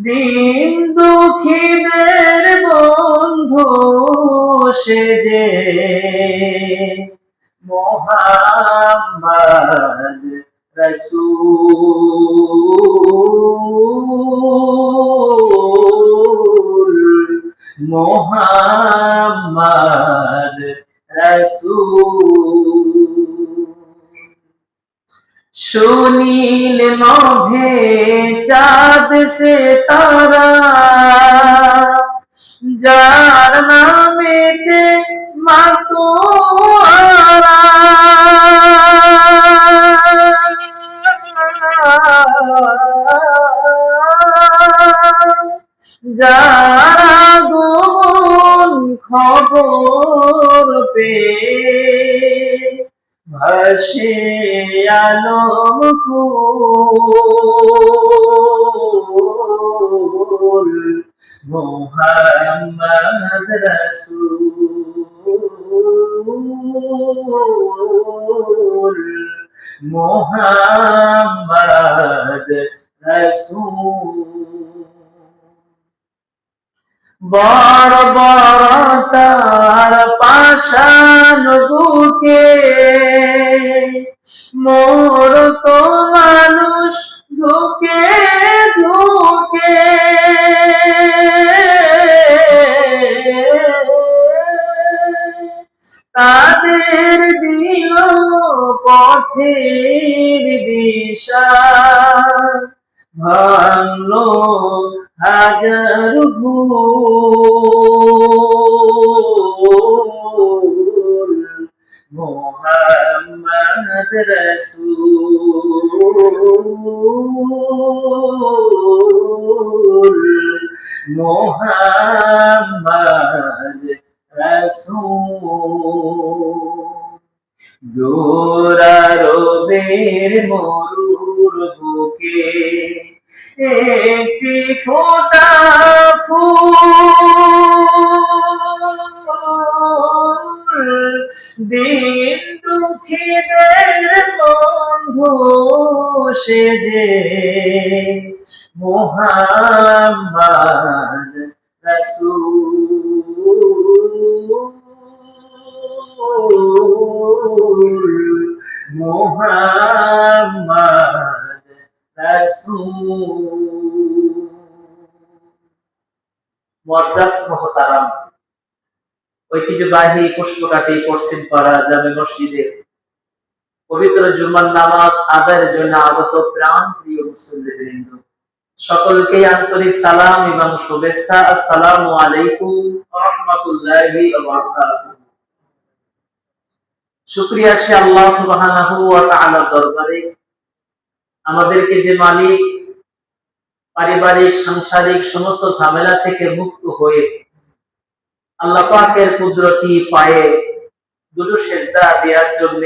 দিন দুঃখীদের বন্ধু সেজে মোহাম্মদ রাসূল মোহাম্মদ রাসূল। সুনীল নভে চাঁদ সে তারা যার নামেতে মাতোয়ারা যারা গোপন খবর পেয়ে ভাসে আলোক ফুল মোহাম্মদ রাসূল মোহাম্মদ রাসূল। বড় বড় তার পাষাণ বুকে মোর তো মানুষ ধুকে ধুকে তাদের দিল পথের দিশা ভাঙলো হাজার ভুল মোহাম্মদ রাসূল মোহাম্মদ রাসূল। দূরারবের মরুর বুকে একটি ফোঁটা ফুল দিন দুঃখীদের বন্ধু সেজে মোহাম্মদ রাসূল মোহাম্মদ রাসূল। মুআজ্জাজ মুহতারাম, ঐতিহ্যবাহী পুষ্পকাঠি পশ্চিম পাড়া জামে মসজিদে পবিত্র জুমার নামাজ আদায়ের জন্য আগত প্রাণ প্রিয় মুসল্লিবৃন্দ, সকলকে আন্তরিক সালাম এবং শুভেচ্ছা। আসসালামু আলাইকুম ওয়া রাহমাতুল্লাহি ওয়া বারাকাতুহু। শুকরিয়া সে আল্লাহ সুবহানাহু ওয়া তাআলার দরবারে, আমাদেরকে যে মালিক পারিবারিক সাংসারিক সমস্ত ঝামেলা থেকে মুক্ত হয়ে আল্লাহ পাকের কুদরতি পায়ে দুটো সেজদা দেওয়ার জন্য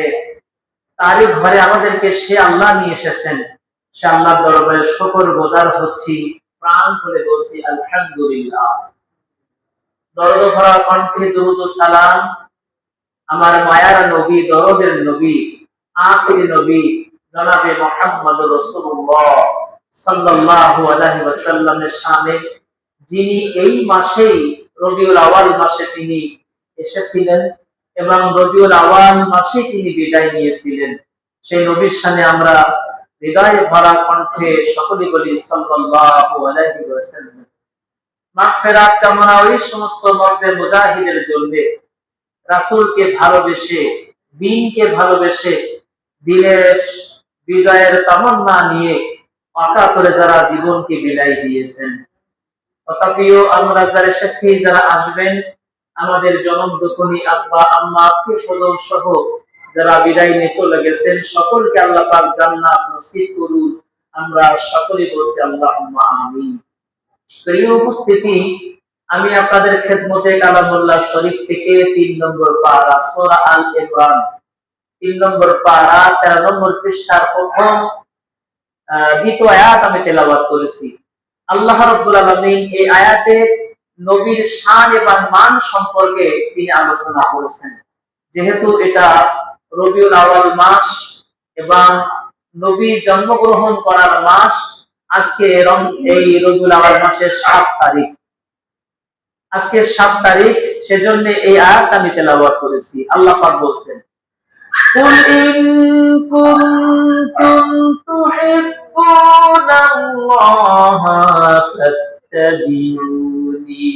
তারই ঘরে আমাদেরকে সে আল্লাহ নিয়ে এসেছেন। সে আল্লাহর দরবারে শুকর গুজার হচ্ছি, প্রাণ খুলে বলছি আলহামদুলিল্লাহ। দরদ ভরা কণ্ঠে দুরূদ ও সালাম আমার মায়ার নবী, দরদের নবী, আখিরি নবী জনাবে মুহাম্মদুর রাসূলুল্লাহ সাল্লাল্লাহু আলাইহি ওয়াসাল্লামের শানে, যিনি এই মাসেই রবিউল আওয়াল মাসে তিনি এসেছিলেন এবং রবিউল আওয়াল মাসে তিনি বিদায় নিয়েছিলেন। সেই নবীর শানে আমরা হৃদয় ভরা কণ্ঠে সকলে বলি সাল্লাল্লাহু আলাইহি ওয়াসাল্লাম। মাগফিরাত কামনা ওই সমস্ত মর্দে মুজাহিদের জন্য রাসূলকে ভালোবেসে, দ্বীনকে ভালোবেসে, দিনের বিজয়ের তামান্না নিয়ে অকাতরে যারা জীবনকে বিলাই দিয়েছেন। তথাপিও আমরা যারা এসেছি, যারা আসবেন, আমাদের জনম দুঃখনী আব্বা আম্মা আত্মীয় স্বজন সহ যারা বিদায় নিয়ে চলে গেছেন, সকলকে আল্লাহ পাক জান্নাত নসিব করুন। আমরা সকলে বলছি আল্লাহুম্মা আমিন। প্রিয় উপস্থিতি, আমি আপনাদের খেদমতে কালামুল্লাহ শরীফ থেকে 3 নম্বর পারা সূরা আল ইমরান 3 নম্বর পারা 13 নম্বর পৃষ্ঠার প্রথম দ্বিতীয় আয়াত আমি তেলাওয়াত করেছি। আল্লাহ রাব্বুল আলামিন এই আয়াতে নবীর শান এবং মান সম্পর্কে তিনি আলোচনা করেছেন। যেহেতু এটা রবিউল আওয়াল মাস এবং নবী জন্মগ্রহণ করার মাস, আজকে এই রবিউল আউয়াল মাসের 7 তারিখ, আজকে 7 তারিখ, সেজন্য এই আয়াত আমি তেলাওয়াত করেছি। আল্লাহ পাক বলছেন, কুল ইন কুনতুম তুহিব্বুনাল্লাহা ফাত্তাবিউনি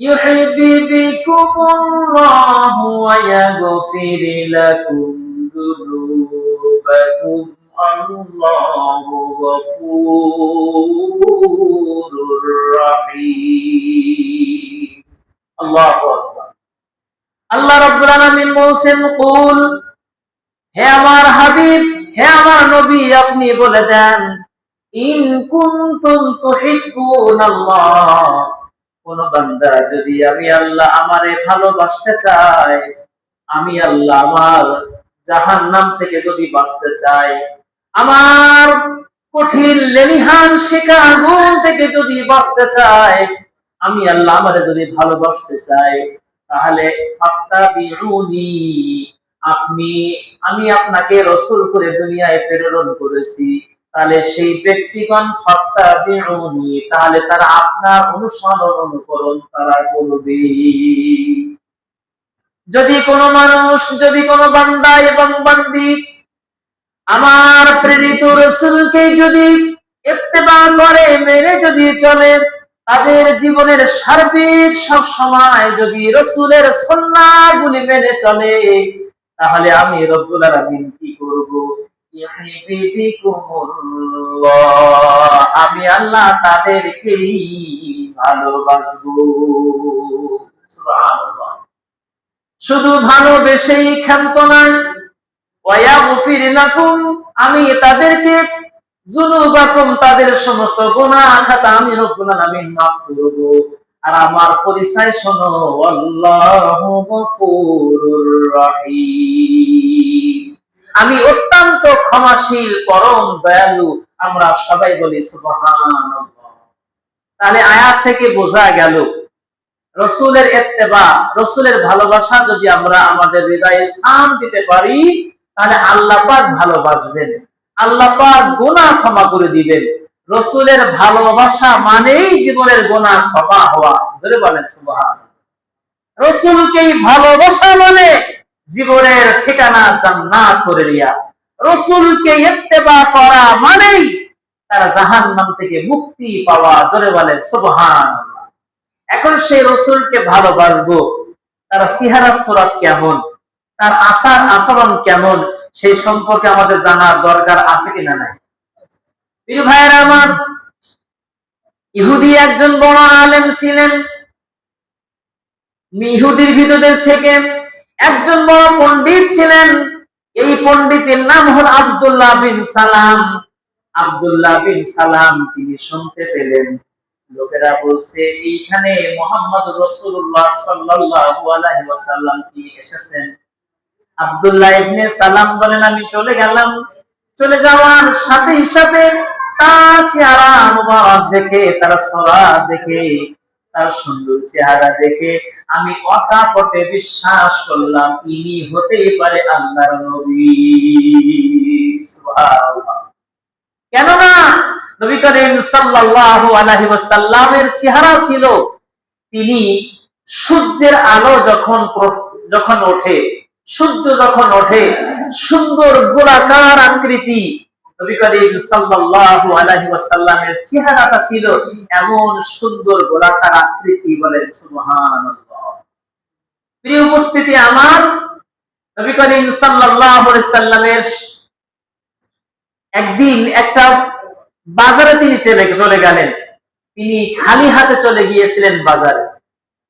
ইউহিব্বুকুমুল্লাহু ওয়া ইয়াগফির লাকুম যুনুবাকুম আল্লাহু গফুরুর রহিম। আল্লাহু আকবার। আল্লাহ রাব্বুল আলামিন বলেন, কুল, হে আমার হাবিব, হে আমার নবী, আপনি বলে দেন, ইন কুনতুম তুহিব্বুনাল্লাহ, কোন বান্দা যদি আমি আল্লাহ আমারে ভালোবাসতে চাই, আমি আল্লাহ আমার জাহান্নাম থেকে যদি বাঁচতে চাই, আমার কঠিন লেলিহান শিখা আগুন থেকে যদি বাঁচতে চাই, আমি আল্লাহ আমারে যদি ভালোবাসতে চাই, তাহলে ফাত্তাবিউনি, আমি আপনাকে রাসূল করে দুনিয়ায় প্রেরণ করেছি, তাহলে সেই ব্যক্তিগণ ফাত্তাবিউনি, তাহলে তারা আপনার অনুসরণ অনুকরণ তারা করবে। যদি কোনো মানুষ, যদি কোনো বান্দা এবং বান্দি আমার প্রেরিত রাসূলকে যদি ইত্তেবা করে, মেনে যদি চলে, তাদের জীবনের সার্বিক সব সময় যদি রাসূলের সুন্নাহগুলি মেনে চলে, তাহলে আমি রব্বুল আলামিন কি করব? আমি আল্লাহ তাদেরকেই ভালোবাসবো। সুবহানাল্লাহ। শুধু ভালোবেসেই ক্ষান্ত নয়, ওয়ায়াগফির লাকুম, আমি তাদেরকে যুনুবাকুম, তাদের সমস্ত গুনাহ খাতা আমি রব্বুল আলামিন মাফ করব। আর আমার পরিচয় শোনো, আল্লাহু গফুরুর রহিম, আমি অত্যন্ত ক্ষমাশীল, পরম দয়ালু। আমরা সবাই বলি সুবহানাল্লাহ। তাহলে আয়াত থেকে বোঝা গেল, রাসূলের ইত্তেবা, রাসূলের ভালোবাসা যদি আমরা আমাদের হৃদয়ে স্থান দিতে পারি, তাহলে আল্লাহ পাক ভালোবাসবেন, আল্লাহ পাক গুনাহ ক্ষমা করে দিবেন। রাসূলের ভালোবাসা মানেই জীবনের গুনাহ ক্ষমা হওয়া। জোরে বলেন সুবহানাল্লাহ। রাসূলকেই ভালোবাসা মানে জীবনের ঠিকানা জান্নাত করে নেয়া। রাসূলকে ইত্তেবা করা মানেই তার জাহান্নাম থেকে মুক্তি পাওয়া। জোরে বলেন সুবহানাল্লাহ। এখন সেই রাসূলকে ভালোবাসবো, তার চেহারা সুরাত কেমন, তার আচার আচরণ কেমন, সেই সম্পর্কে আমাদের জানার দরকার আছে কিনা নাই? প্রিয় ভাইয়েরা আমার, ইহুদি একজন বড় আলেম ছিলেন। ইহুদির ভিতরদের থেকে একজন বড় পণ্ডিত ছিলেন। এই পণ্ডিতের নাম হল আব্দুল্লাহ বিন সালাম। আব্দুল্লাহ বিন সালাম তিনি শুনতে পেলেন লোকেরা বলছে, এইখানে মুহাম্মদ রাসূলুল্লাহ সাল্লাল্লাহু আলাইহি ওয়াসাল্লাম তিনি এসেছেন। আব্দুল্লাহ ইবনে সালাম বলেন, আমি চলে গেলাম। চলে যাওয়ার সাথে সাথে তার চেহারা মুবারক দেখে, তার সুরাত দেখে, তার সুন্দর চেহারা দেখে আমি অকাপটে বিশ্বাস করলাম, ইনি হতেই পারে আল্লাহর নবী। সুবহানাল্লাহ। কেননা নবী করিম সাল্লাল্লাহু আলাইহি ওয়াসাল্লামের চেহারা ছিল, তিনি সূর্যের আলো যখন ওঠে, সূর্য যখন ওঠে, সুন্দর গোলাকার আকৃতি নবী করিম সাল্লাল্লাহু আলাইহি ওয়াসাল্লামের চেহারাটা ছিল এমন সুন্দর গোলাকার আকৃতি। বলে সুবহানাল্লাহ। প্রিয় উপস্থিতি আমার, নবী করিম সাল্লাল্লাহু আলাইহি ওয়াসাল্লামের একদিন একটা বাজারে তিনি চলে গেলেন। তিনি খালি হাতে চলে গিয়েছিলেন বাজারে।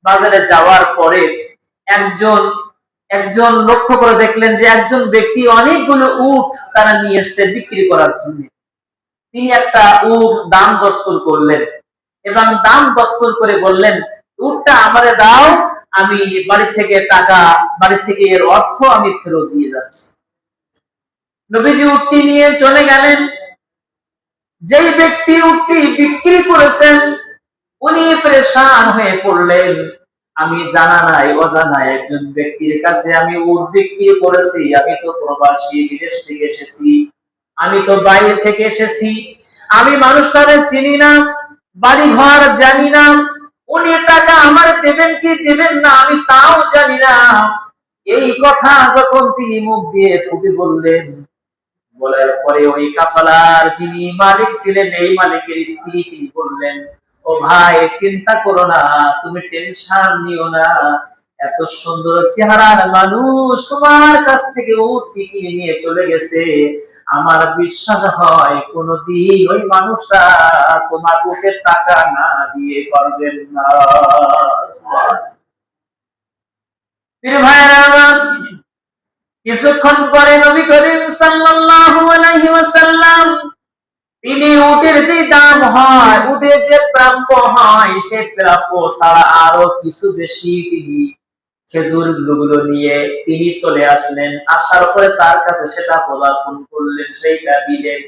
বাজারে যাওয়ার পরে একজন লক্ষ্য করে দেখলেন যে একজন ব্যক্তি অনেকগুলো উট তারা নিয়ে এসছে বিক্রি করার জন্য। তিনি একটা উট দাম দস্তুর করলেন এবং দাম দস্তুর করে বললেন, উটটা আমারে দাও, আমি বাড়ি থেকে এর অর্থ আমি ফেরত দিয়ে যাচ্ছি। নবীজি উটটি নিয়ে চলে গেলেন। যেই ব্যক্তি উটটি বিক্রি করেছেন উনি পরেশান হয়ে পড়লেন। আমি জানা নাই অজানায় একজন ব্যক্তির কাছে আমি উট বিক্রি করেছি। আমি তো প্রবাসী, বিদেশ থেকে এসেছি, আমি তো বাইরে থেকে এসেছি, আমি মানুষটারে চিনি না, বাড়ি ঘর জানি না, উনি টাকা আমার দেবেন কি দেবেন না আমি তাও জানি না। এই কথা যখন তিনি মুখ দিয়ে ফুটে বললেন, বলার পরে ওই কাফালার যিনি মালিক ছিলেন, এই মালিকের স্ত্রী, তিনি বললেন, ও ভাই চিন্তা করো না, তুমি টেনশন নিও না, এত সুন্দর চেহারার মানুষ তোমার কাছ থেকে উট কিনে নিয়ে চলে গেছে, আমার বিশ্বাস হয় কোনদিন ওই মানুষটা তোমার উটের টাকা না দিয়ে পারবেন না। প্রিয় ভাইরা আমার, কিছুক্ষণ পরে নবী করিম সাল্লাল্লাহু আলাইহি ওয়াসাল্লাম তিনি উটের যে দাম হয়, উটের যে প্রাপ্য হয়, সে প্রাপ্য ছাড়া আরো কিছু বেশি তিনি খেজুর গুলো নিয়ে তিনি চলে আসলেন। আসার পরে তার কাছে সেটা পদার্পণ করলেন, সেইটা দিলেন।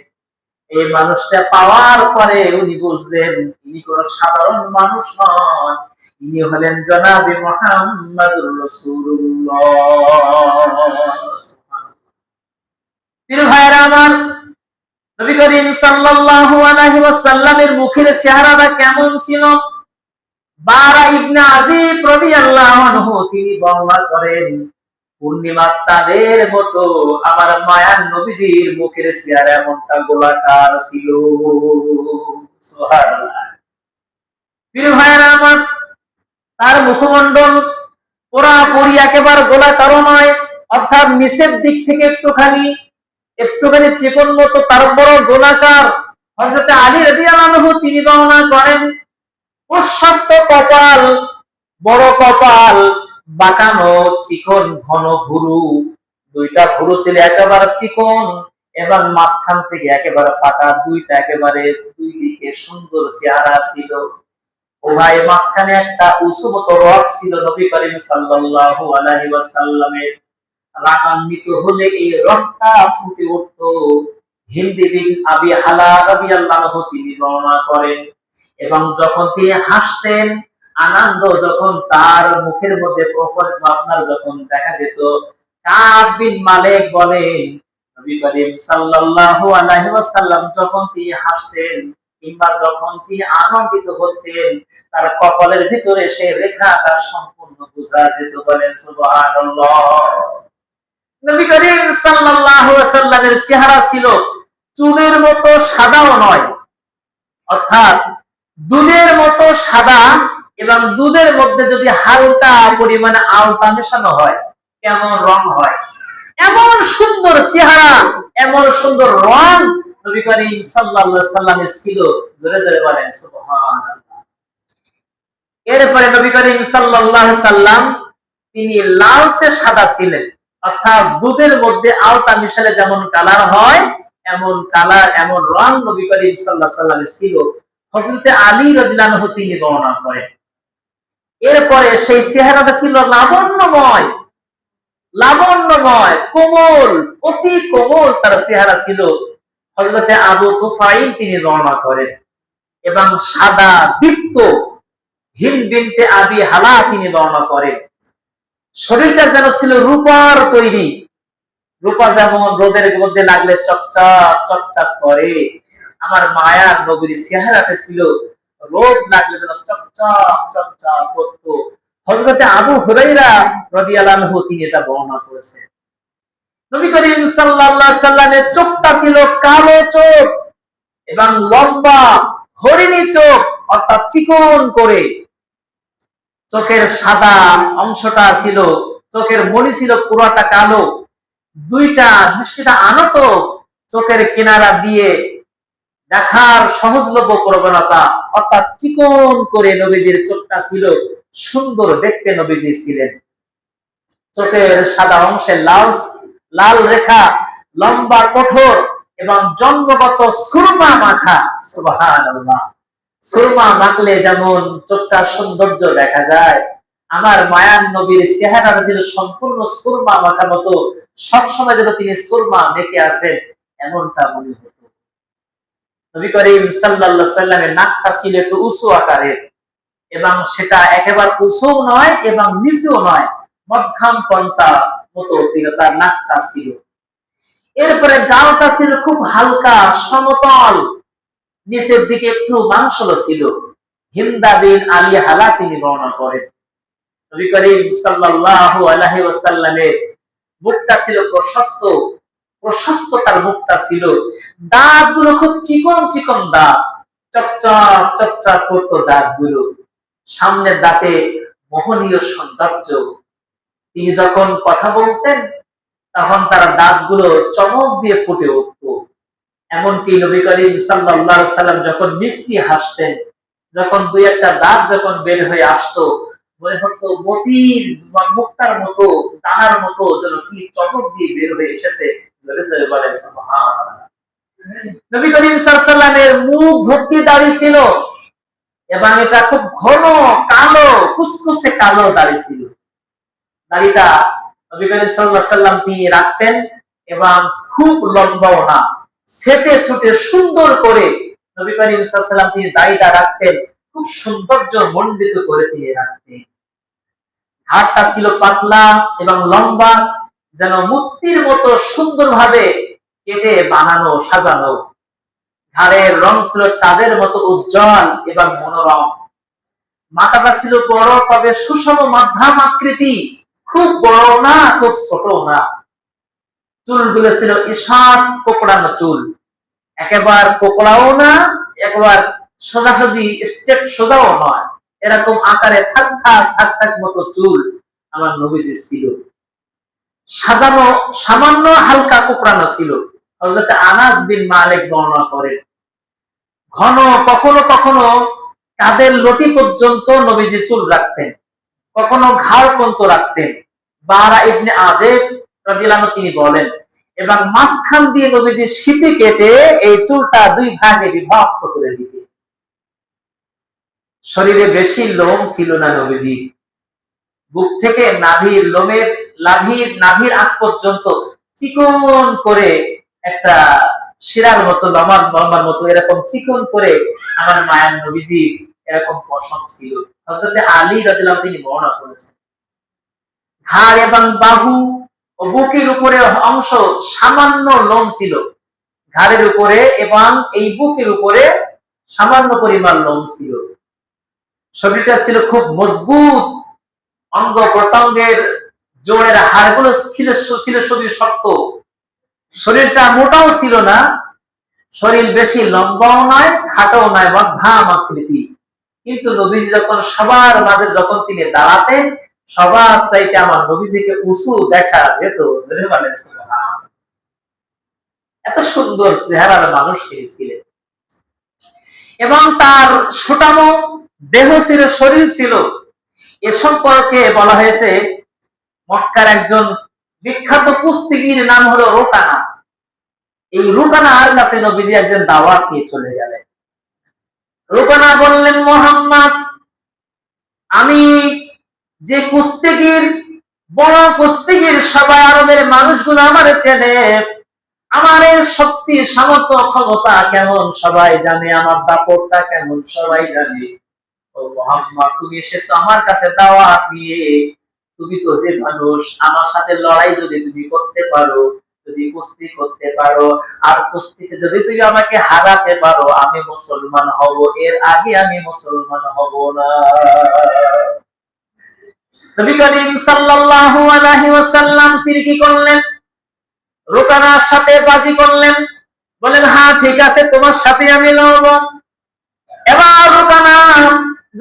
এই মানুষটা পাওয়ার পরে উনি বুঝলেন ইনি কোন সাধারণ মানুষ নন, ইনি হলেন জনাবে মুহাম্মদুর রাসূলুল্লাহ। প্রিয় ভাইরা আমার, নবী করিম সাল্লাল্লাহু আলাইহি ওয়াসাল্লামের মুখের চেহারাটা কেমন ছিল? বারা ইবনে আজিব রাদিয়াল্লাহু আনহু তিনি বর্ণনা করেন, পূর্ণিমার চাঁদের মতো আমার মায়ার নবীজির মুখের চেহারা এমনটা গোলাকার ছিল। সুবহানাল্লাহ। প্রিয় ভাইরা আমার, তার মুখমণ্ডল পুরাপুরি একেবারে গোলাকার নয়, অর্থাৎ নিচের দিক থেকে একটুখানি চিকন মতো, তারপর গোলাকার। হযরত আলী রাদিয়াল্লাহু আনহু তিনি বর্ণনা করেন, প্রশস্ত কপাল, বড় কপাল, বাঁকানো চিকন ঘন ভুরু, দুইটা ভুরু ছিল একেবারে চিকন এবং মাঝখান থেকে একেবারে ফাঁকা, দুইটা একেবারে দুই দিকে সুন্দর চেহারা ছিল। ও ভাই, মাঝখানে একটা উঁচু মতো রক ছিল নবী করিম সাল্লাল্লাহু আলাইহি ওয়াসাল্লামের। রাগান্বিত হলে এই রকটা ফুটে উঠত। হিন্দ বিন আবি হালা রাদিয়াল্লাহু আনহু তিনি বর্ণনা করেন, এবং যখন তিনি হাসতেন, আনন্দ যখন তার মুখের মধ্যে প্রকট আপনার যখন দেখা যেত, কাব বিন মালিক বলেন, নবী করিম সাল্লাল্লাহু আলাইহি ওয়াসাল্লাম যখন তিনি হাসতেন কিংবা যখন তিনি আনন্দিত হতেন, তার কপালের ভিতরে সেই রেখাটা সম্পূর্ণ বোঝা যেত। বলেন সুবহানাল্লাহ। নবী করিম সাল্লাল্লাহু আলাইহি ওয়াসাল্লামের চেহারা ছিল চুলের মতো সাদাও নয়, অর্থাৎ দুধের মতো সাদা, এবং দুধের মধ্যে যদি হালকা পরিমাণে আলতা মেশানো হয় কেমন রং হয়, এমন সুন্দর চেহারা, এমন সুন্দর রং নবী করিম সাল্লাল্লাহু আলাইহি ওয়াসাল্লামের ছিল। জোরে জোরে বলেন সুবহানাল্লাহ। এরপরে নবী করিম সাল্লাল্লাহু আলাইহি ওয়াসাল্লাম তিনি লালচে সাদা ছিলেন, অর্থাৎ দুধের মধ্যে আলতা মিশালে যেমন কালার হয়, এমন কালার, এমন রং নবী করিম সাল্লাল্লাহু আলাইহি ওয়াসাল্লামের ছিল। হযরত আলী রাদিয়াল্লাহু আনহু তিনি বর্ণনা করেন, এরপরে সেই চেহারাটা ছিল লাবণ্যময়, কোমল, অতি কোমল তার চেহারা ছিল। হযরত আবু তুফাইল তিনি বর্ণনা করেন, এবং সাদা দীপ্ত হিন্দ বিনতে আবি হালা তিনি বর্ণনা করেন, শরীরটা যেন ছিল রূপার তৈরি, রূপা যেমন রোদের মধ্যে লাগলে চকচক চকচক করে, আমার মায়ার নবীর চেহারাতে ছিল রোদ লাগলে যেন চকচক চকচক করতো। হযরত আবু হুরায়রা রাদিয়াল্লাহু আনহু তিনি এটা বর্ণনা করেছেন। নবী করিম সাল্লাল্লাহু আলাইহি ওয়াসাল্লামের চোখটা ছিল কালো চোখ এবং লম্বা হরিণী চোখ, অর্থাৎ চিকন করে। চোখের সাদা অংশটা ছিল, চোখের মণি ছিল পুরোটা কালো, দুইটা দৃষ্টিটা আনত, চোখের কিনারা দিয়ে দেখার সহজলভ্য প্রবণতা, অর্থাৎ চিকন করে নবীজির চোখটা ছিল, সুন্দর দেখতে নবীজি ছিলেন। চোখের সাদা অংশে লাল লাল রেখা, লম্বা কঠোর এবং জন্মগত সুরমা মাখা। সুবহানাল্লাহ। সুরমা মাখলে যেমন চোখটা সৌন্দর্য দেখা যায়, আমার মায়ার নবীর চেহারাটা ছিল সম্পূর্ণ সুরমা মাখা মতো, সবসময় যেন তিনি সুরমা মেখে আছেন এমনটা মনে হতো। নবী করিম সাল্লাল্লাহু আলাইহি ওয়াসাল্লামের নাকটা ছিল একটু উঁচু আকারের, এবং সেটা একেবারে উঁচু নয় এবং নিচুও নয়, মধ্যম পন্থা মতো তার নাকটা ছিল। এরপরে গালটা ছিল খুব হালকা সমতল, নিচের দিকে একটু মাংসল ছিল। হিন্দা বিন আলী হালা তিনি বর্ণনা করেন, নবী করিম সাল্লাল্লাহু আলাইহি ওয়াসাল্লামের মুখটা ছিল প্রশস্ত, প্রশস্ত তার মুখটা ছিল। দাঁতগুলো খুব চিকন চিকন দাঁত, চকচক চকচক করতো দাঁতগুলো। সামনের দাঁতে মোহনীয় সৌন্দর্য। তিনি যখন কথা বলতেন তখন তার দাঁতগুলো চমক দিয়ে ফুটে উঠত। এমনকি নবী করিম সাল্লাল্লাহু আলাইহি ওয়াসাল্লাম যখন মিষ্টি হাসতেন, যখন দুই একটা দাঁত যখন বের হয়ে আসতো, মনে হতো মতির মুক্তার মতো, দানার মতো যেন কি চমক দিয়ে বের হয়ে এসেছে। জোরে জোরে বলেন সুবহানাল্লাহ। নবী করিম সাল্লাল্লাহু আলাইহি ওয়াসাল্লামের মুখ ভর্তি দাড়ি ছিল এবং এটা খুব ঘন কালো, কুচকুচে কালো দাড়ি ছিল। দাড়িটা নবী করিম সাল্লাল্লাহু আলাইহি ওয়াসাল্লাম তিনি রাখতেন এবং খুব লম্বাও না, ছেটে ছুটে সুন্দর করে নবী করিম সাল্লাল্লাহু আলাইহি ওয়াসাল্লাম তিনি দাড়িটা রাখতেন, খুব সৌন্দর্য মণ্ডিত করে তিনি রাখতেন। হাতটা ছিল পাতলা এবং লম্বা, যেন মূর্তির মতো সুন্দরভাবে কেটে বানানো সাজানো। ঘাড়ের রং ছিল চাঁদের মতো উজ্জ্বল এবং মনোরম। মাথাটা ছিল বড় তবে সুষম মধ্যম আকৃতি, খুব বড় না খুব ছোট না। চুলগুলো ছিল ঈষৎ কোকড়ানো চুল, একেবারে কোকড়াও না, একবার সোজাসুজি স্টেপ সোজাও নয়, এরকম আকারে থাক থাক থাক থাক মতো চুল আমার নবীজি ছিল। সাজানো সামান্য হালকা কোকড়ানো ছিল। হযরত আনাস বিন মালিক বর্ণনা করেন, ঘন কখনো কখনো কাঁধের লতি পর্যন্ত নবীজি চুল রাখতেন, কখনো ঘাড় পর্যন্ত রাখতেন। বারা ইবনে আজেব রাদিয়াল্লাহু আনহু তিনি বলেন, এবং মাঝখান দিয়ে নবীজি সিঁথি কেটে এই চুলটা দুই ভাগে বিভক্ত করে দিতেন। শরীরে বেশি লোম ছিল না নবীজি, বুক থেকে নাভির লোমের নাভির আগ পর্যন্ত চিকন করে একটা শিরার মতো লম্বার মতো এরকম চিকন করে আমার মায়ের নবীজি এরকম পশম ছিল। হযরত আলী রাদিয়াল্লাহু তিনি বর্ণনা করেছেন, ঘাড় এবং বাহু ও বুকের উপরে অংশ সামান্য লোম ছিল, ঘাড়ের উপরে এবং এই বুকের উপরে সামান্য পরিমাণ লোম ছিল। শরীরটা ছিল খুব মজবুত, অঙ্গ প্রত্যঙ্গের জোড়ের হাড়গুলো ছিল খুবই শক্ত। শরীরটা মোটাও ছিল না, শরীর বেশি লম্বাও নয় খাটোও নয়, মধ্যম আকৃতি। কিন্তু নবীজি যখন সবার মাঝে যখন তিনি দাঁড়াতেন, সবার চাইতে আমার নবীজিকে উঁচু দেখা যেত। এত সুন্দর চেহারার মানুষ তিনি ছিলেন এবং তার সুঠামো দেহ ছিল, শরীর ছিল। এ সম্পর্কে বলা হয়েছে মক্কার একজন বিখ্যাত কুস্তিগীর নাম হলো রোকানা। এই রোকানার কাছে নবীজি একজন দাওয়াত নিয়ে চলে গেলেন। রোকানা বললেন, মুহাম্মদ, আমি যে কুস্তিগীর, বড় কুস্তিগীর, সবাই আরবের মানুষগুলো আমার চেনে, আমার শক্তি সামর্থ্য ক্ষমতা কেমন সবাই জানে, আমার দাপটটা কেমন সবাই জানে। ও মুহাম্মদ, তুমি এসেছো আমার কাছে দাওয়াত নিয়ে, তুমি তো যে মানুষ, আমার সাথে লড়াই যদি তুমি করতে পারো, যদি কুস্তি করতে পারো, আর কুস্তিতে যদি তুমি আমাকে হারাতে পারো, আমি মুসলমান হব, এর আগে আমি মুসলমান হব না। নবী করিম সাল্লাল্লাহু আলাইহি ওয়াসাল্লাম তিনি কি করলেন? রোকানার সাথে বাজি করলেন, বলেন হ্যাঁ ঠিক আছে, তোমার সাথে আমি লড়ব। এবার রোকানা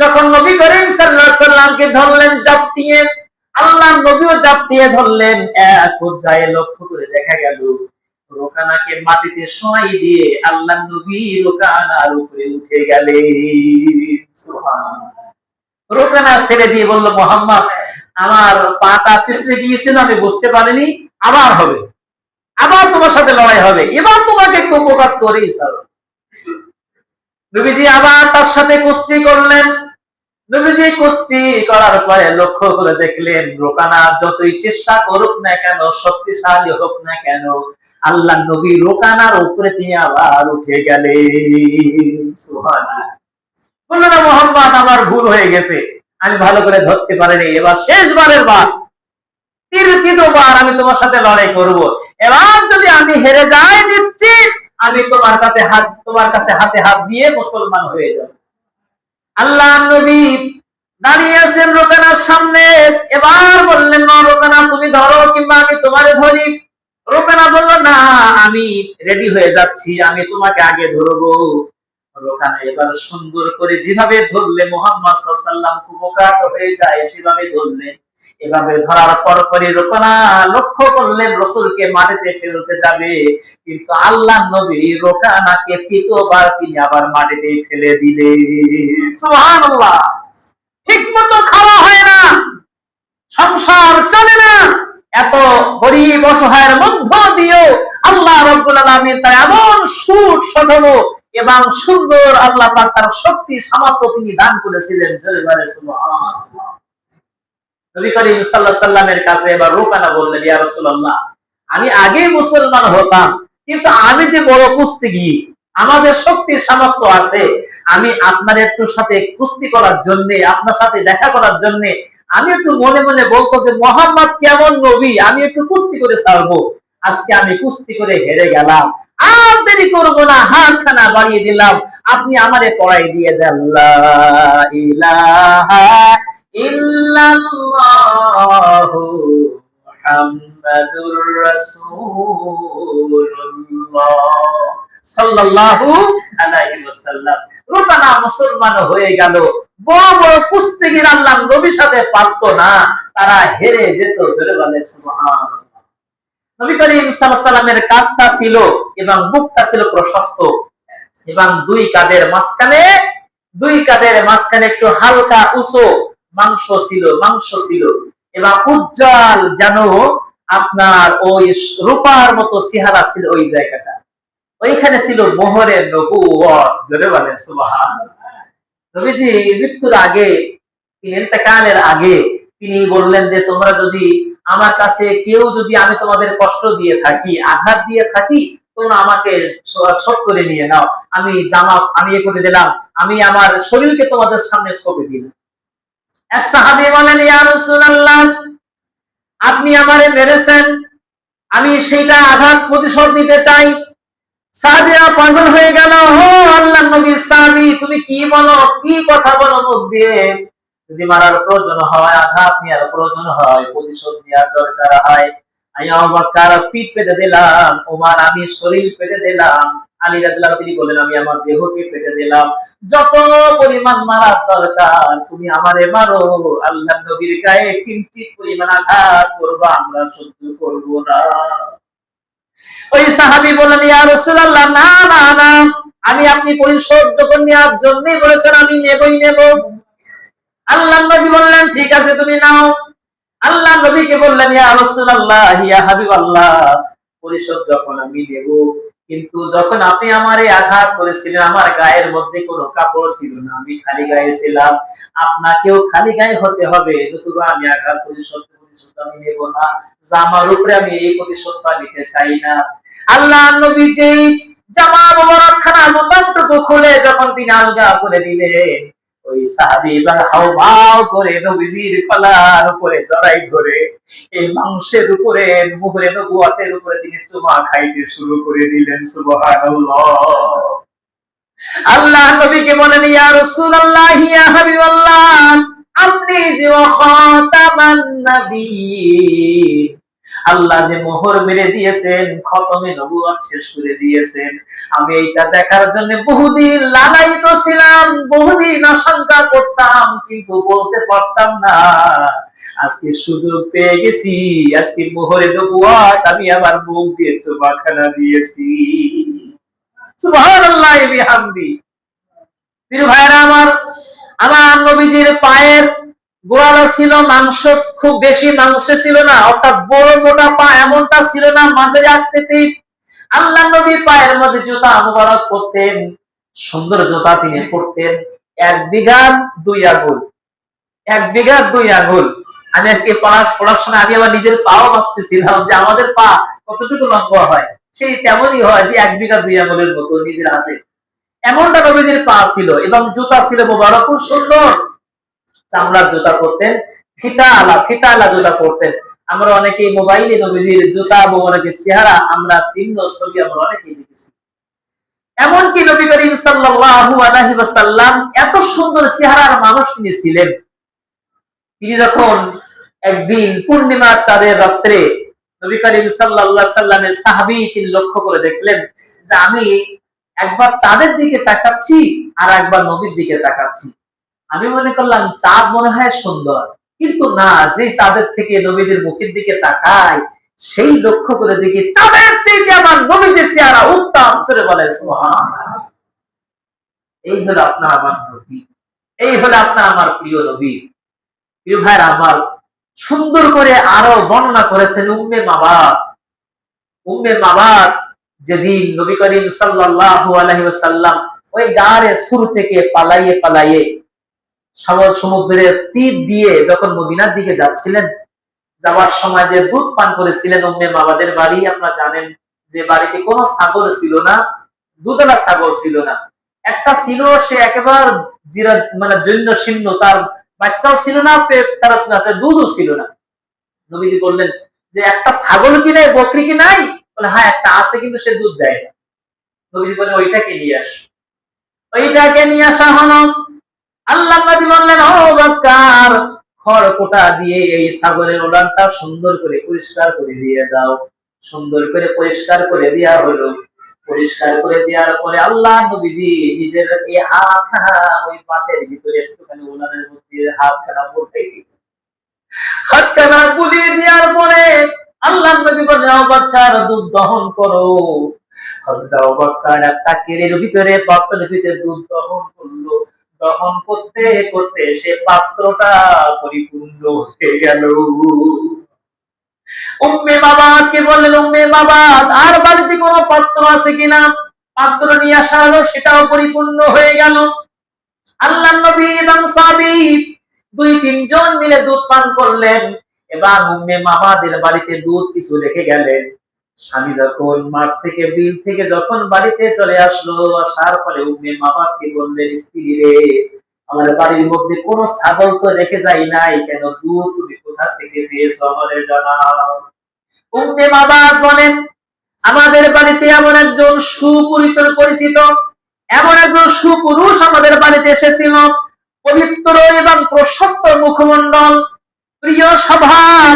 যখন নবী করিম সাল্লাল্লাহু আলাইহি ওয়াসাল্লামকে ধরলেন জাপটিয়ে, আল্লাহর নবীও জাপটিয়ে ধরলেন, এক পর্যায়ে লক্ষ্য করে দেখা গেল রোকানাকে মাটিতে শোয়াই দিয়ে আল্লাহর নবী রোকানার উপরে উঠে গেলেন। সুবহানাল্লাহ। রোকানা ছেড়ে দিয়ে বলল, মুহাম্মদ, আমার পাটা পিছলে গিয়েছিল, আমি বুঝতে পারিনি, আবার হবে, আবার তোমার সাথে লড়াই হবে, এবার তোমাকে একটু উপকার করেই ছাড়ো। নবীজি আবার তার সাথে কুস্তি করলেন। নবীজি কুস্তি করার পরে লক্ষ্য করে দেখলেন রোকানা যতই চেষ্টা করুক না কেন, শক্তিশালী হোক না কেন, আল্লাহ নবী রোকানার উপরে তিনি আবার উঠে গেলেন। সুবহানাল্লাহ। বললো না মোহাম্মদ আমার ভুল হয়ে গেছে, আমি ভালো করে ধরতে পারিনি, এবার শেষবারের বার, তৃতীয়বার আমি তোমার সাথে লড়াই করব। এবার যদি আমি হেরে যাই নিশ্চিত আমি তোমার কাছে হাতে হাত দিয়ে মুসলমান হয়ে যাব। আল্লাহ নবী দাঁড়িয়ে আছেন রোকানার সামনে, এবার বললেন না রোকানা তুমি ধরো কিংবা আমি তোমারে ধরি। রোকানা বলল না আমি রেডি হয়ে যাচ্ছি, আমি তোমাকে আগে ধরবো। রোকানা এবার সুন্দর করে যেভাবে ধরলে মুহাম্মদ সাল্লাল্লাহু আলাইহি ওয়াসাল্লাম কুপকাত হয়ে যায় সেভাবে ধরলেন। এভাবে ধরার পরপরই রোকানা লক্ষ্য করলেন রাসূলকে মাটিতে ফেলতে যাবে, কিন্তু আল্লাহ নবী রোকানাকে তৃতীয়বার তিনি আবার মাটিতে ফেলে দিলেন। সুবহানাল্লাহ। ঠিকমতো খাওয়া হয় না, সংসার চলে না, এত গরিব অসহায়ের মধ্য দিয়েও আল্লাহ রাব্বুল আলামিন তার এমন সুঠম এবং সুন্দর আল্লাহ পাক তার শক্তি সামর্থ্য তিনি দান করেছিলেন। জয় বলে সুবহানাল্লাহ। নবী করিম সাল্লাল্লাহু আলাইহি ওয়াসাল্লামের কাছে এবার রোকানা বললেন, ইয়া রাসূলুল্লাহ আমি আগে মুসলমান হতাম, কিন্তু আমি যে বড় কুস্তিগীর, আমার যে শক্তি সামর্থ্য আছে, আমি আপনার একটু সাথে কুস্তি করার জন্য, আপনার সাথে দেখা করার জন্য আমি একটু মনে মনে বলতো যে মোহাম্মদ কেমন নবী, আমি একটু কুস্তি করে ছাড়বো। আজকে আমি কুস্তি করে হেরে গেলাম, আর দেরি করবো না, হাতখানা বাড়িয়ে দিলাম, আপনি আমারে পড়াই দিয়ে দেন লা ইলাহা ইল্লাল্লাহু মুহাম্মাদুর রাসূলুল্লাহ সাল্লাল্লাহু আলাইহি ওয়াসাল্লাম। রোকানা মুসলমান হয়ে গেল। বড় বড় কুস্তিগীর আল্লাহর নবীর সাথে পারতো না, তারা হেরে যেত। জোরে বলে সুবহানাল্লাহ। নবী করিম সাল্লাল্লাহু আলাইহি ওয়াসাল্লামের কাঁধটা ছিল এবং বুকটা ছিল প্রশস্ত, এবং দুই কাঁধের মাঝখানে একটু হালকা উঁচু মাংস ছিল এবং উজ্জ্বল যেন আপনার ওই রূপার মতো চেহারা ছিল ওই জায়গাটা। ওইখানে ছিল মোহরের নবুয়ত। জোরে বলেন সুবহানাল্লাহ। নবীজি মৃত্যুর আগে, ইন্তেকালের আগে তিনি বললেন যে তোমরা যদি আমার কাছে কেউ যদি আমি তোমাদের কষ্ট দিয়ে থাকি, আঘাত দিয়ে থাকি, তোমরা আমাকে ছোট করে নিয়ে নাও, আমি করে দিলাম, আমি আমার শরীরকে তোমাদের সামনে সঁপে দিলাম। এক সাহাবী বলেন, ইয়া রাসূলুল্লাহ আপনি আমারে মেরেছেন, আমি সেইটা আঘাত প্রতিশোধ নিতে চাই। সাহাবীরা পাগল হয়ে গেল, ও আল্লাহর নবীর সাহাবী তুমি কি বলো, কি কথা বলো মুখ দিয়ে, যদি মারার প্রয়োজন হয়, আঘাত নেওয়ার প্রয়োজন হয়, প্রতিশোধ নেওয়ার দরকার হয়, আমি আবু বকর পিঠ পেতে দিলাম, ওমর আমি শরীর পেতে দিলাম, আলী রাদিয়াল্লাহু তিনি বলেন আমি আমার দেহকে পেতে দিলাম, যত পরিমাণ মারার দরকার তুমি আমারে মারো, আল্লাহর নবীর গায়ে কিঞ্চিত পরিমাণ আঘাত করবা আমরা সহ্য করব না। ওই সাহাবী বলেন, ইয়া রাসূলুল্লাহ না না না, আমি আপনি পরিশোধ যখন নেওয়ার জন্যই বলেছেন আমি নেব। আল্লাহর নবী বললেন ঠিক আছে তুমি নাও। আল্লাহর নবীকে বললেন, ইয়া রাসূলুল্লাহ ইয়া হাবিবাল্লাহ পরিশোধ যখন আমি নেব, কিন্তু যখন আপনি আমারে আঘাত করেছিলেন আমার গায়ের মধ্যে কোনো কাপড় ছিল না, আমি খালি গায়ে ছিলাম, আপনাকেও খালি গায়ে হতে হবে, নতুবা আমি আঘাত পরিশোধ আমি নেব না, জামার উপরে আমি এই প্রতিশোধটা নিতে চাই না। আল্লাহর নবী যেই জামা মোবারকখানা বোতামটুকু খুলে যখন তিনি আলগা করে দিলেন, ওই সাহাবী হাউমাউ করে নবীজির গলার উপরে জড়াই ধরে এই মাংসের উপরে, মুহরে নবুয়তের উপরে তিনি চুমা খাইতে শুরু করে দিলেন। সুবহানাল্লাহ। আল্লাহ নবীকে বলেন, ইয়া রাসূলুল্লাহ ইয়া হাবিবাল্লাহ আপনি যে খাতামান নবিয়্যিন, আল্লাহ যে মোহর মেরে দিয়েছেন, খতমে নবুয়ত শেষ করে দিয়েছেন, আমি এইটা দেখার জন্য বহুদিন লালায়িত ছিলাম, বহুদিন আশঙ্কা করতাম, কিন্তু বলতে পারতাম না। আজকে সুযোগ পেয়ে গেছি, আজকে মোহরে নবুয়ত আমি আমার মুখ দিয়ে চুমাখানা দিয়েছি। সুবহানাল্লাহ বিহামদি। প্রিয় ভাইরা আমার নবীজির পায়ের গোড়ালা ছিল মাংস, খুব বেশি মাংস ছিল না, অর্থাৎ বড় মোটা পা এমনটা ছিল না, মাঝারি আকৃতি। আল্লাহ নবী পায়ের মধ্যে জুতা মুবারক পরতেন, সুন্দর জুতা তিনি পরতেন, 1 বিঘা 2 আঙ্গুল, 1 বিঘা 2 আঙ্গুল। আমি আজকে পড়াশোনা আগে আমার নিজের পাও ভাবতেছিলাম যে আমাদের পা কতটুকু লম্বা হয়, সেই তেমনই হয় যে 1 বিঘা 2 আঙ্গুলের মতো নিজের হাতে এমনটা নবীজির পা ছিল, এবং জুতা ছিল মোবারক সুন্দর চামড়ার জুতা পরতেন, ফিতা আলা জুতা পরতেন। আমরা অনেকেই মোবাইলে নবীজির জুতা মোবারকের চেহারা আমরা চিহ্ন ছবি আমরা অনেকেই দেখেছি। এমনকি নবী করিম সাল্লাল্লাহু আলাইহি ওয়াসাল্লাম এত সুন্দর চেহারার মানুষ তিনি ছিলেন। তিনি যখন একদিন পূর্ণিমার চাঁদের রাত্রে নবী করিম সাল্লাল্লাহু আলাইহি সাল্লামের সাহাবী তিনি লক্ষ্য করে দেখলেন যে আমি একবার চাঁদের দিকে তাকাচ্ছি আর একবার নবীর দিকে তাকাচ্ছি। আমি মনে করলাম চাঁদ মনে হয় সুন্দর, কিন্তু না, যে চাঁদের থেকে নবীজির মুখের দিকে তাকায় সেই লক্ষ্য করে দেখি চাঁদের চেয়ে আমার নবীজির চেহারা উত্তম। চলে বলে সুবহানাল্লাহ। এই হলো আপনার আমার নবী, এই হলো আপনার আমার প্রিয় নবী। প্রিয় ভাইরা আমার, সুন্দর করে আরো বর্ণনা করেছেন উম্মে মাবাদ। উম্মে মাবাদ যেদিন নবী করিম সাল্লাল্লাহু আলাইহি ওয়াসাল্লাম ওই গারে সুর থেকে পালাইয়ে সাগর সমুদ্রের তীর দিয়ে যখন মদিনার দিকে যাচ্ছিলেন, যাওয়ার সময় যে দুধ পান করেছিলেন উম্মে মাবাদের বাড়ি, আপনারা জানেন যে বাড়িতে কোনো ছাগল ছিল না, দুধওয়ালা ছাগল ছিল না। একটা ছিল, সে একেবারে মানে জৈন্য শীর্ণ, তার বাচ্চাও ছিল না, দুধও ছিল না। নবীজি বললেন যে একটা ছাগল কি নাই, বকরি কি নাই? বলে হ্যাঁ একটা আছে, কিন্তু সে দুধ দেয় না। নবীজি বললেন ওইটাকে নিয়ে আস। ওইটাকে নিয়ে আসা হলো। আল্লাহ নবী বললেন ও বাক্কার, খড়কুটা দিয়ে এই ছাগলের ওলানটা সুন্দর করে পরিষ্কার করে দিয়ে দাও। সুন্দর করে পরিষ্কার করে দেওয়া হলো। পরিষ্কার করে দেওয়ার পরে আল্লাহ নবীজি নিজের এই হাতখানা ওই পাতের ভিতরে একটুখানি ওলানের মধ্যে হাতখানা পড়তে দিয়েছে। হাতখানা বুলিয়ে দেওয়ার পরে আল্লাহ নবী বললেন ও বাক্কার, দুধ দহন করো। হযরত আবু বকর একটা কেড়ের ভিতরে, পাত্রের ভিতরে দুধ দহন করলো। দহন করতে করতে সে পাত্রটা পরিপূর্ণ হয়ে গেল। উম্মে মাবাদকে বললেন উম্মে মাবাদ, আর বাড়িতে কোনো পাত্র আছে কিনা? পাত্র নিয়ে আসা হলো, সেটাও পরিপূর্ণ হয়ে গেল। আল্লাহর নবী এবং সাহাবী দুই তিনজন মিলে দুধ পান করলেন, এবং উম্মে মাবাদের বাড়িতে দুধ কিছু রেখে গেলেন। স্বামী যখন মাঠ থেকে, বিল থেকে যখন বাড়িতে চলে আসলো, আসার ফলে উম্মে মাবাদকে বললেন স্ত্রী রে, আমার বাড়ির মধ্যে কোনো ছাগল তো রেখে যাই নাই, কেন দুধ তুমি কোথা থেকে পেয়েছো আমাদের জানাও। উম্মে মাবাদ বলেন আমাদের বাড়িতে এমন একজন পরিচিত এমন একজন সুপুরুষ আমাদের বাড়িতে এসেছিল, পবিত্র এবং প্রশস্ত মুখমণ্ডল, প্রিয় স্বভাব,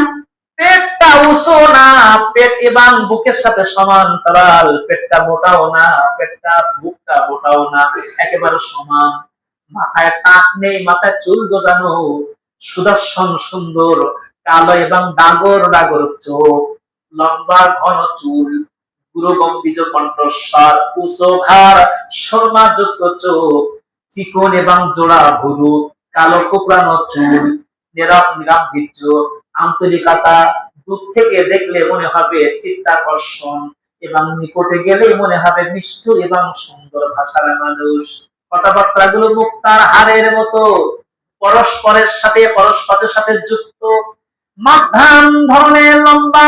পেটটা উঁচু না, পেট এবং বুকের সাথে সমান্তরাল, পেটটা মোটাও না, বুকটা মোটাও না, একেবারে সমান। মাথায় টাক নেই, মাথায় চুল গোজানো, সুদর্শন সুন্দর, কালো এবং ডাগর ডাগর চোখ, লম্বা ঘন চুল, পুরো গম্ভীর কণ্ঠস্বর, উঁচু ঘাড়, শর্মাযুক্ত চোখ, চিকন এবং জোড়া ভুরু, কালো কোপড়ানো চুল, নীরব গাম্ভীর্য, আন্তরিকতা, দূর থেকে দেখলে মনে হবে চিত্তাকর্ষণ, এবং নিকটে গেলেই মনে হবে মিষ্টি এবং সুন্দর ভাষার মানুষ। কথাবার্তা গুলো মুক্তার হারের মতো, পরস্পরের সাথে যুক্ত, মাঝাম ধরনের লম্বা,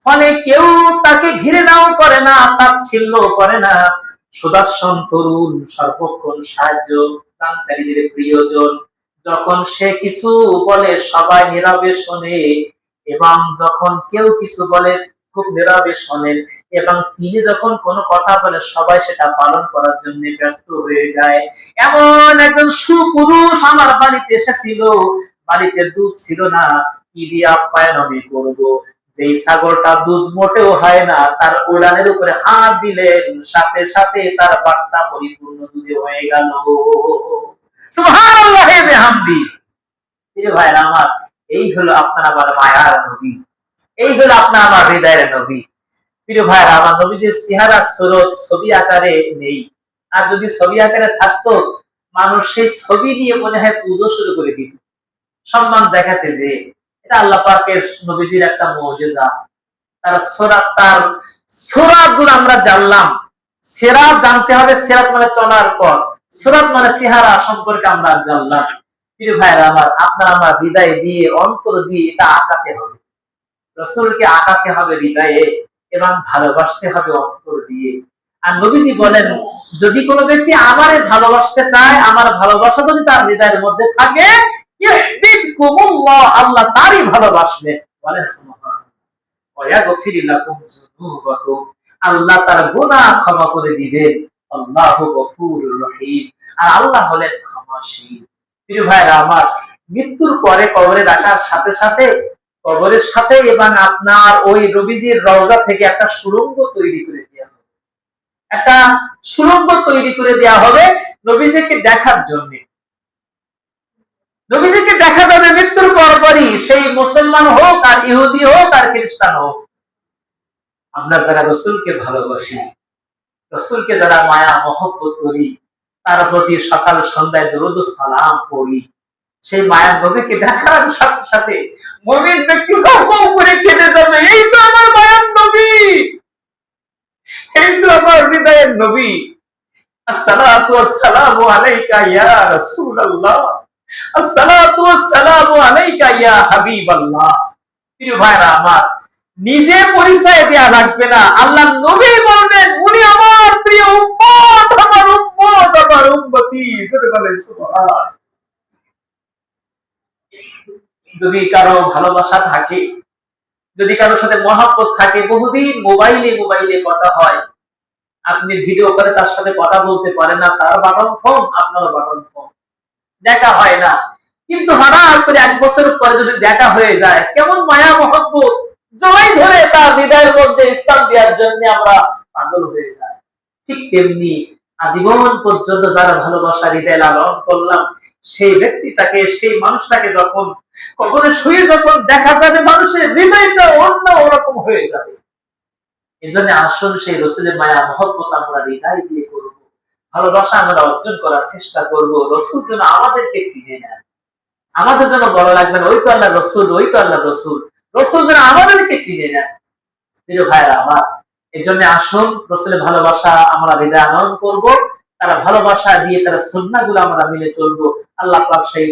ফলে কেউ তাকে ঘৃণাও করে না, তাচ্ছিল্য করে না। সুদর্শন তরুণ, সর্বক্ষণ সাহায্য দানকারীদের প্রিয়জন। যখন সে কিছু বলে সবাই নীরবে শোনে, এবং যখন কেউ কিছু বলে খুব নীরবে শোনেন, এবং তিনি যখন কোনো কথা বলে সবাই সেটা পালন করার জন্য ব্যস্ত হয়ে যায়। এমন একজন সুপুরুষ আমার বাড়িতে এসেছিল, বাড়িতে দুধ ছিল না, কি দিয়ে আপ্যায়ন আমি করবো? যেই ছাগলটা দুধ মোটেও হয় না, তার উলানের উপরে হাত দিলেন, সাথে সাথে তার বাটটা পরিপূর্ণ দুধে হয়ে গেল। সুবহানাল্লাহ ওয়া বিহামদি। ভাইরা আমার, এই হলো আপনার আমার মায়ার নবী, এই হলো আপনার আমার হৃদয়ের নবী। প্রিয় ভাইরা আমার, নবী যে চেহারা সুরত ছবি আকারে নেই, আর যদি ছবি আকারে থাকতো মানুষ সেই ছবি নিয়ে মনে হয় পুজো শুরু করে দিত, সম্মান দেখাতে। যে এটা আল্লাহ পাকের নবীজির একটা মুজিজা। তার সূরাত গুলো আমরা জানলাম। সিরাত জানতে হবে, সিরাত মানে চলার পথ, সূরাত মানে চেহারা সম্পর্কে আমরা জানলাম। প্রিয় ভাইরা আমার, আপনার আমার হৃদয় দিয়ে, অন্তর দিয়ে এটা আঁকাতে হবে, রাসূলকে আঁকাতে হবে হৃদয়ে, এবং ভালোবাসতে হবে অন্তর দিয়ে। আর নবীজি বলেন, যদি কোনো ব্যক্তি আমারে ভালোবাসতে চায়, আমার ভালোবাসা যদি তার হৃদয়ের মধ্যে থাকে, ইউহিব্বুকুমুল্লাহ, আল্লাহ তারই ভালোবাসবে। বলেন সুবহানাল্লাহ। ওয়া ইয়াগফির লাকুম যুনুবাকুম, আল্লাহ তার গুনাহ ক্ষমা করে দিবেন। আল্লাহু গফুরুর রহিম, আর আল্লাহ হলেন ক্ষমাশীল। প্রিয় ভাইরা আমার, মৃত্যুর পরে কবরে রাখার সাথে সাথে কবরের সাথে এবং আপনার ওই নবীজির রওজা থেকে একটা সুড়ঙ্গ তৈরি করে দেওয়া হবে, একটা সুড়ঙ্গ তৈরি করে দেওয়া হবে নবীজিকে দেখার জন্য। নবীজিকে দেখা যাবে মৃত্যুর পরপরই, সেই মুসলমান হোক আর ইহুদি হোক আর খ্রিস্টান হোক। আমরা যারা রসুলকে ভালোবাসি, রসুলকে যারা মায়া মহব্বত করি, তার প্রতি সকাল সন্ধ্যায় দরুদ ও সালাম পড়ি, সেই মায়ার নবীকে দেখার সাথে সাথে মুমিন ব্যক্তি করে কেটে যাবে, এই তো আমার মায়ার নবী, এই তো আমার হৃদয়ের নবী। আসসালাতু ওয়াসসালামু আলাইকা ইয়া রাসূলুল্লাহ, আসসালাতু ওয়াসসালামু আলাইকা ইয়া হাবিবাল্লাহ। প্রিয় ভাইরা আমার, নিজে পরিচয় দেয়া লাগবে না, আল্লাহ নবী বলবেন উনি আমার প্রিয় উম্মত, আমার উম্মত, আমার উম্মতি। সুবহানাল্লাহ। যদি কারো ভালোবাসা থাকে, যদি কারোর সাথে মহব্বত থাকে, বহুদিন মোবাইলে মোবাইলে কথা হয়, আপনি ভিডিও করে তার সাথে কথা বলতে পারেন না, তার বাটন ফোন, আপনার বাটন ফোন, দেখা হয় না, কিন্তু হঠাৎ করে 1 বছর পরে যদি দেখা হয়ে যায়, কেমন মায়া মহব্বত জড়াই ধরে তার হৃদয়ের মধ্যে স্থান দেওয়ার জন্য আমরা পাগল হয়ে যাই। ঠিক তেমনি আজীবন পর্যন্ত যারা ভালোবাসা হৃদয় লালন করলাম, সেই ব্যক্তিটাকে, সেই মানুষটাকে যখন কবরে শুয়ে যখন দেখা যাবে, মানুষের হৃদয়টা অন্য রকম হয়ে যাবে। এই জন্য আসল সেই রসুলের মায়া মহব্বত আমরা হৃদয় দিয়ে করবো, ভালোবাসা আমরা অর্জন করার চেষ্টা করব। রসুল যেন আমাদেরকে চিনে নেন, আমাদের জন্য বড় লাগবে না ওই তো আল্লাহ রসুল, ওই তো আল্লাহ রসুল, রসুল যেন আমাদেরকে চিনে নেন। প্রিয় ভাইরা আমার, এই জন্য আসুন রসুলের ভালোবাসা আমরা হৃদয় আনয়ন করবো, তারা ভালোবাসা দিয়ে তারা সুন্নাহগুলো আমরা মিলে চলবো। আল্লাহ পাক সেই